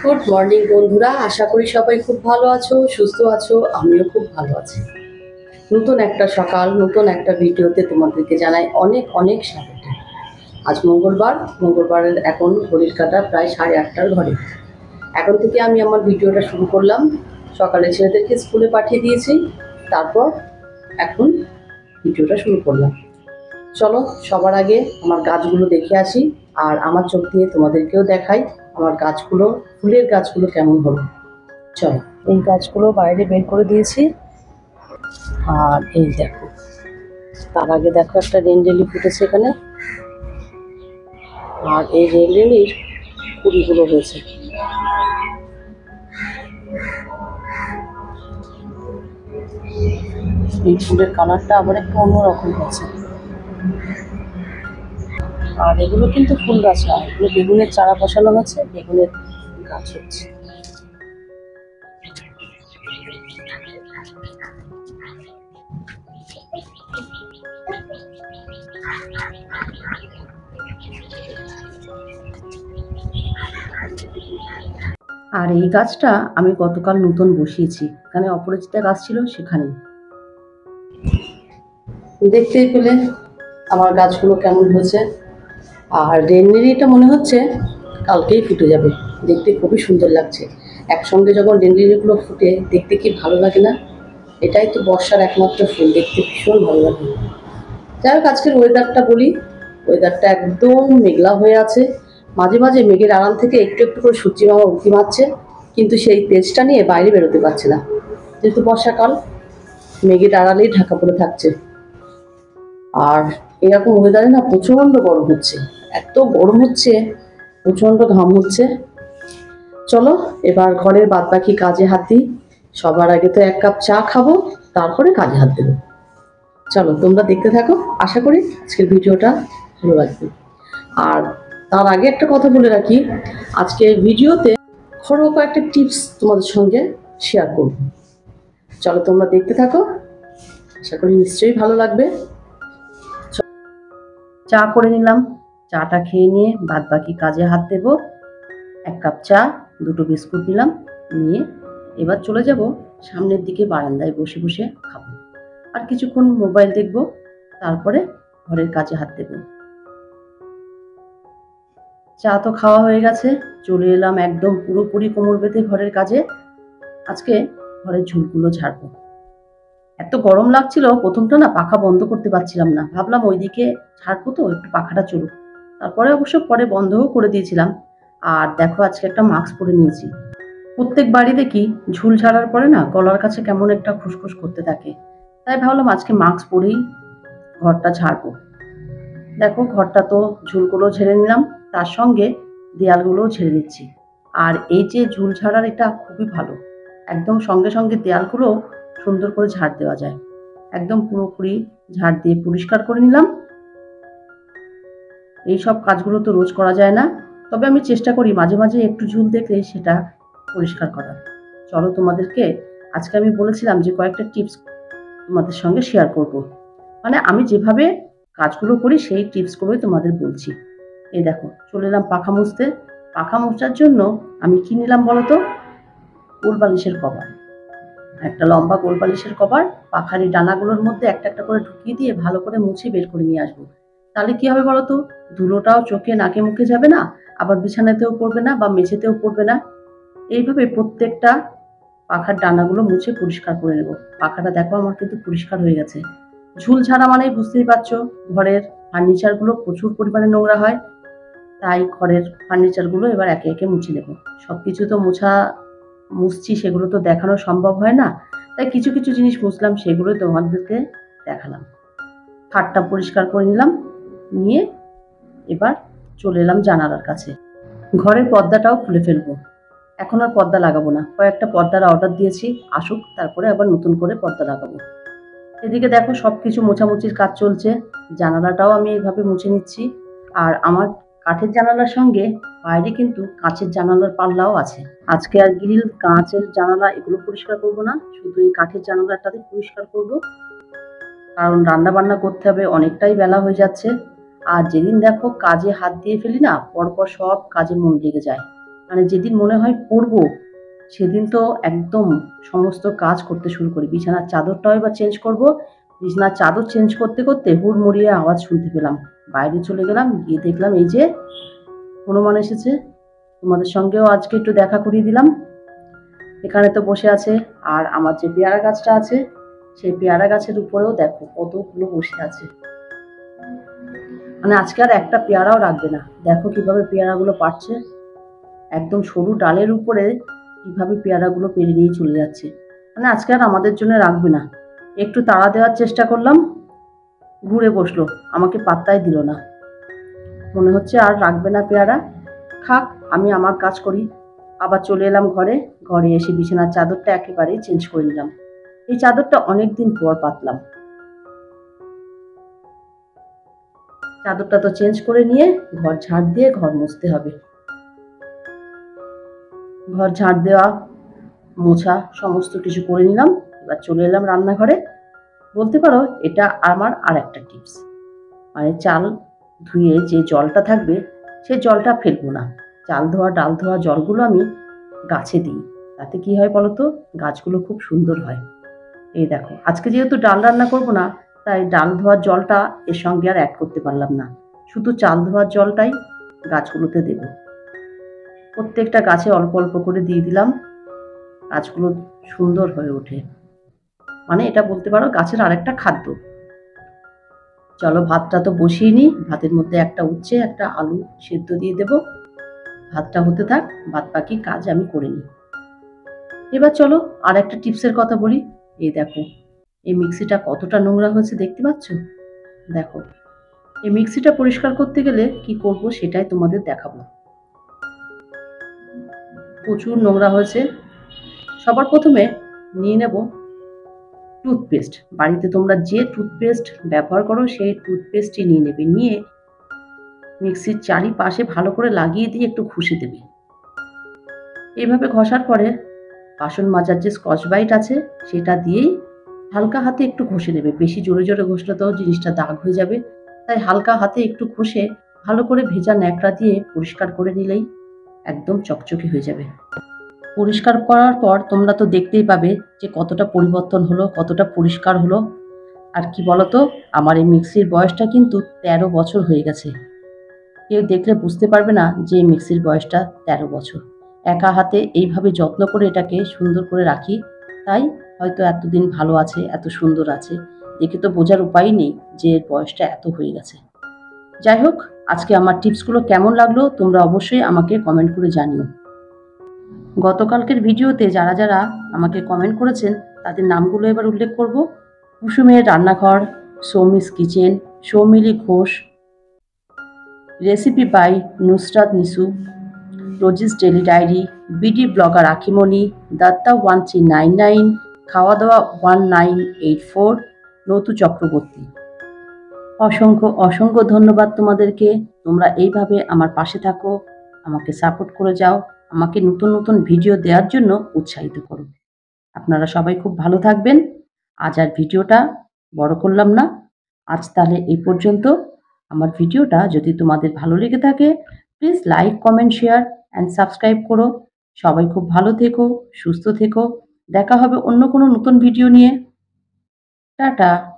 Good morning বন্ধুরা, আশা করি সবাই খুব ভালো আছো, সুস্থ আছো। আমিও খুব ভালো আছি। নতুন একটা সকাল, নতুন একটা ভিডিওতে তোমাদেরকে জানাই অনেক অনেক স্বাগত। আজ মঙ্গলবার, মঙ্গলবারের এখন ঘড়ির কাঁটা প্রায় 8:30টার ঘরে। এখন থেকে আমি আমার ভিডিওটা শুরু করলাম। সকালে ছেলেদেরকে স্কুলে পাঠিয়ে দিয়েছি, তারপর এখন ভিডিওটা শুরু করলাম। চলো, সবার আগে আমার গাছগুলো দেখে আসি, আর আমার চোখ দিয়ে তোমাদেরকেও দেখাই আমার গাছগুলো, ফুলের গাছগুলো কেমন হলো। চলো, এই গাছগুলো বাইরে বের করে দিয়েছি। আর এই দেখো, তার আগে দেখো একটা রেনডেলি ফুটেছে এখানে। আর এই রেনডেলির কুড়িগুলো হয়েছে। এই ফুলের কালারটা আবার একটু অন্যরকম হয়েছে। আর এগুলো কিন্তু ফুল গাছ না, এগুলো বেগুনের চারা বসানো হয়েছে, বেগুনের গাছ হচ্ছে। আর এই গাছটা আমি গতকাল নতুন বসিয়েছি, এখানে অপরাজিতা গাছ ছিল, সেখানে দেখতেই পেলে আমার গাছগুলো কেমন হয়েছে। আর রেনলিলিটা মনে হচ্ছে কালকেই ফুটে যাবে, দেখতে খুবই সুন্দর লাগছে। একসঙ্গে যখন রেনলিলিগুলো ফুটে দেখতে কি ভালো লাগে না? এটাই তো বর্ষার একমাত্র ফুল, দেখতে ভীষণ ভালো লাগে। যাই হোক, আজকের ওয়েদারটা বলি। ওয়েদারটা একদম মেঘলা হয়ে আছে, মাঝে মাঝে মেঘের আড়াল থেকে একটু একটু করে সূর্যি মামা উঁকি মারছে, কিন্তু সেই তেজটা নিয়ে বাইরে বেরোতে পারছে না, যেহেতু বর্ষাকাল। মেঘের আড়ালেই ঢাকা পড়ে থাকছে। আর এরকম ওয়েদারে না প্রচণ্ড গরম হচ্ছে, এত গরম হচ্ছে, প্রচণ্ড ঘাম হচ্ছে। চলো, এবার ঘরের বাদবাকি কাজে হাত দিই। সবার আগে তো 1 কাপ চা খাবো, তারপরে কাজে হাত দেবো। চলো, তোমরা দেখতে থাকো, আশা করি আজকের ভিডিওটা ভালো লাগবে। আর তার আগে একটা কথা বলে রাখি, আজকের ভিডিওতে ঘরোয়া কয়েকটা টিপস তোমাদের সঙ্গে শেয়ার করব। চলো, তোমরা দেখতে থাকো, আশা করি নিশ্চয়ই ভালো লাগবে। চা করে নিলাম, চাটা খেয়ে নিয়ে বাদ বাকি কাজে হাত দেব। 1 কাপ চা, 2টো বিস্কুট নিলাম, নিয়ে এবার চলে যাব সামনের দিকে, বারান্দায় বসে বসে খাবো। আর কিছুক্ষণ মোবাইল দেখব, তারপরে ঘরের কাজে হাত দেব। চা তো খাওয়া হয়ে গেছে, চলে এলাম একদম পুরোপুরি কোমর বেঁধে ঘরের কাজে। আজকে ঘরের ঝুলগুলো ঝাড়বো। এত গরম লাগছিল, প্রথমটা না পাখা বন্ধ করতে পারছিলাম না, ভাবলাম ওইদিকে ঝাড়বো তো একটু পাখাটা চলুক। তারপরে অবশ্য পরে বন্ধও করে দিয়েছিলাম। আর দেখো, আজকে একটা মাস্ক পরে নিয়েছি। প্রত্যেক বাড়ি দেখি ঝুল ঝাড়ার পরে না গলার কাছে কেমন একটা খুসখুস করতে থাকে, তাই ভাবলাম আজকে মাস্ক পরেই ঘরটা ঝাড়বো। দেখো, ঘরটা তো ঝুলগুলো ঝেড়ে নিলাম, তার সঙ্গে দেয়ালগুলোও ঝেড়ে নিচ্ছি। আর এই যে ঝুল ঝাড়ার, এটা খুবই ভালো, একদম সঙ্গে সঙ্গে দেয়ালগুলো সুন্দর করে ঝাড় দেওয়া যায়। একদম পুরোপুরি ঝাড় দিয়ে পরিষ্কার করে নিলাম। এই সব কাজগুলো তো রোজ করা যায় না, তবে আমি চেষ্টা করি মাঝে মাঝে একটু ঝুল দেখলে সেটা পরিষ্কার করার। চলো, তোমাদেরকে আজকে আমি বলেছিলাম যে কয়েকটা টিপস তোমাদের সঙ্গে শেয়ার করব। মানে আমি যেভাবে কাজগুলো করি সেই টিপসগুলোই তোমাদের বলছি। এই দেখো, চলে এলাম পাখা মুছতে। পাখা মোছার জন্য আমি কি নিলাম বলো তো? গোল বালিশের কভার, একটা লম্বা গোল বালিশের কভার পাখার এই ডানাগুলোর মধ্যে একটা একটা করে ঢুকিয়ে দিয়ে ভালো করে মুছে বের করে নিয়ে আসবো। তাহলে কি হবে বলো তো? ধুলোটাও চোখে নাকে মুখে যাবে না, আবার বিছানাতেও পড়বে না বা মেঝেতেও পড়বে না। এইভাবে প্রত্যেকটা পাখার ডানাগুলো মুছে পরিষ্কার করে নেব। পাখাটা দেখো আমার কিন্তু পরিষ্কার হয়ে গেছে। ঝুল ঝাড়া মানেই বুঝতেই পারছো, ঘরের ফার্নিচারগুলো প্রচুর পরিমাণে নোংরা হয়, তাই ঘরের ফার্নিচারগুলো এবার একে একে মুছে নেব। সব কিছু তো মুছছি, সেগুলো তো দেখানো সম্ভব হয় না, তাই কিছু কিছু জিনিস মুছলাম, সেগুলোই তোমাদেরকে দেখালাম। খাটটা পরিষ্কার করে নিলাম, নিয়ে এবার চলে এলাম জানালার কাছে। ঘরের পর্দাটাও খুলে ফেলবো। এখন আর পর্দা লাগাবো না, কয়েকটা পর্দার অর্ডার দিয়েছি, আসুক, তারপরে আবার নতুন করে পর্দা লাগাবো। এদিকে দেখো, সবকিছু মোছামুছির কাজ চলছে। জানালাটাও আমি এইভাবে মুছে নিচ্ছি। আর আমার কাঠের জানালার সঙ্গে বাইরে কিন্তু কাঁচের জানালার পাল্লাও আছে। আজকে আর গ্রিল, কাঁচের জানালা এগুলো পরিষ্কার করবো না, শুধু এই কাঠের জানালাটাতে পরিষ্কার করব। কারণ রান্না বান্না করতে হবে, অনেকটাই বেলা হয়ে যাচ্ছে। আর যেদিন দেখো কাজে হাত দিয়ে ফেলি না, পরপর সব কাজে মন লেগে যায়। মানে যেদিন মনে হয় করব সেদিন তো একদম সমস্ত কাজ করতে শুরু করি। বিছানার চাদরটাও এবার চেঞ্জ করব। বিছানার চাদর চেঞ্জ করতে করতে হুড়মুড়িয়ে আওয়াজ শুনতে পেলাম। বাইরে চলে গেলাম, গিয়ে দেখলাম এই যে হনুমান এসেছে। তোমাদের সঙ্গেও আজকে একটু দেখা করিয়ে দিলাম। এখানে তো বসে আছে, আর আমার যে পেয়ারা গাছটা আছে সেই পেয়ারা গাছের উপরেও দেখো কতগুলো বসে আছে। মানে আজকে আর একটা পেয়ারাও রাখবে না। দেখো কিভাবে পেয়ারাগুলো পাড়ছে, একদম সরু ডালের উপরে কিভাবে পেয়ারাগুলো পেরে নিয়ে চলে যাচ্ছে। মানে আজকে আর আমাদের জন্য রাখবে না। একটু তাড়া দেওয়ার চেষ্টা করলাম, ঘুরে বসলো, আমাকে পাত্তাই দিল না। মনে হচ্ছে আর রাখবে না পেয়ারা, খাক, আমি আমার কাজ করি। আবার চলে এলাম ঘরে। ঘরে এসে বিছানার চাদরটা একেবারেই চেঞ্জ করে নিলাম। এই চাদরটা অনেকদিন পর পাতলাম। চাদরটা তো চেঞ্জ করে নিয়ে ঘর ঝাড় দিয়ে ঘর মুছতে হবে। ঘর ঝাড় দেওয়া, মোছা সমস্ত কিছু করে নিলাম। এবার চলে এলাম রান্নাঘরে। বলতে পারো এটা আমার আর একটা টিপস। মানে চাল ধুয়ে যে জলটা থাকবে সেই জলটা ফেলবো না। চাল ধোয়া ডাল ধোয়া জলগুলো আমি গাছে দিই। তাতে কি হয় বলো তো, গাছগুলো খুব সুন্দর হয়। এই দেখো, আজকে যেহেতু ডাল রান্না করবো না, তাই ডাল ধোয়ার জলটা এর সঙ্গে আর অ্যাড করতে পারলাম না। শুধু চাল ধোয়ার জলটাই গাছগুলোতে দেব। প্রত্যেকটা গাছে অল্প অল্প করে দিয়ে দিলাম। গাছগুলো সুন্দর হয়ে ওঠে। মানে এটা বলতে পারো গাছের আরেকটা খাদ্য। চলো ভাতটা তো বসিয়ে নিই। ভাতের মধ্যে একটা উচ্ছে একটা আলু সেদ্ধ দিয়ে দেব। ভাতটা হতে থাক, বাদ বাকি কাজ আমি করে নিই। এবার চলো আর একটা টিপসের কথা বলি। এই দেখো, এই মিক্সিটা কতটা নোংরা হয়েছে দেখতে পাচ্ছ? দেখো, এই মিক্সিটা পরিষ্কার করতে গেলে কি করব সেটাই তোমাদের দেখাবো। প্রচুর নোংরা হয়েছে। সবার প্রথমে নিয়ে নেব টুথপেস্ট। বাড়িতে তোমরা যে টুথপেস্ট ব্যবহার করো সেই টুথপেস্টই নিয়ে নেবে। নিয়ে মিক্সির চারিপাশে ভালো করে লাগিয়ে দিয়ে একটু ঘষে দেবে। এইভাবে ঘষার পরে বাসন মাজার যে স্কচ ব্রাইট আছে সেটা দিয়েই হালকা হাতে একটু ঘষে নেবে। বেশি জোরে জোরে ঘষলে তো জিনিসটা দাগ হয়ে যাবে। তাই হালকা হাতে একটু ঘষে ভালো করে ভেজা ন্যাকড়া দিয়ে পরিষ্কার করে নিলেই একদম চকচকে হয়ে যাবে। পরিষ্কার করার পর তোমরা তো দেখতেই পাবে যে কতটা পরিবর্তন হলো, কতটা পরিষ্কার হলো। আর কি বলতো, আমার এই মিক্সির বয়সটা কিন্তু 13 বছর হয়ে গেছে। কেউ দেখলে বুঝতে পারবে না যে এই মিক্সির বয়সটা 13 বছর। একা হাতে এইভাবে যত্ন করে এটাকে সুন্দর করে রাখি, তাই হয়তো এতদিন ভালো আছে, এত সুন্দর আছে। দেখে তো বোঝার উপায় নেই যে এর বয়সটা এত হয়ে গেছে। যাই হোক, আজকে আমার টিপসগুলো কেমন লাগলো তোমরা অবশ্যই আমাকে কমেন্ট করে জানিও। গতকালকের ভিডিওতে যারা যারা আমাকে কমেন্ট করেছেন তাদের নামগুলো এবার উল্লেখ করব। কুসুমের রান্নাঘর, Soumi's kitchen, Soumili Ghosh, recipe by Nusrat Nisu, Rosie's daily diary, BD blogger Akhimoni, Dutta 1399, খাওয়া দাওয়া 1984, নতু চক্রবর্তী। অসংখ্য অসংখ্য ধন্যবাদ তোমাদেরকে। তোমরা এইভাবে আমার পাশে থাকো, আমাকে সাপোর্ট করে যাও, আমাকে নতুন নতুন ভিডিও দেওয়ার জন্য উৎসাহিত করো। আপনারা সবাই খুব ভালো থাকবেন। আজ আর ভিডিওটা বড় করলাম না। আজ তাহলে এই পর্যন্ত। আমার ভিডিওটা যদি তোমাদের ভালো লেগে থাকে please like comment share and subscribe করো। সবাই খুব ভালো থেকো, সুস্থ থেকো। দেখা হবে অন্য কোনো নতুন ভিডিও নিয়ে। টাটা।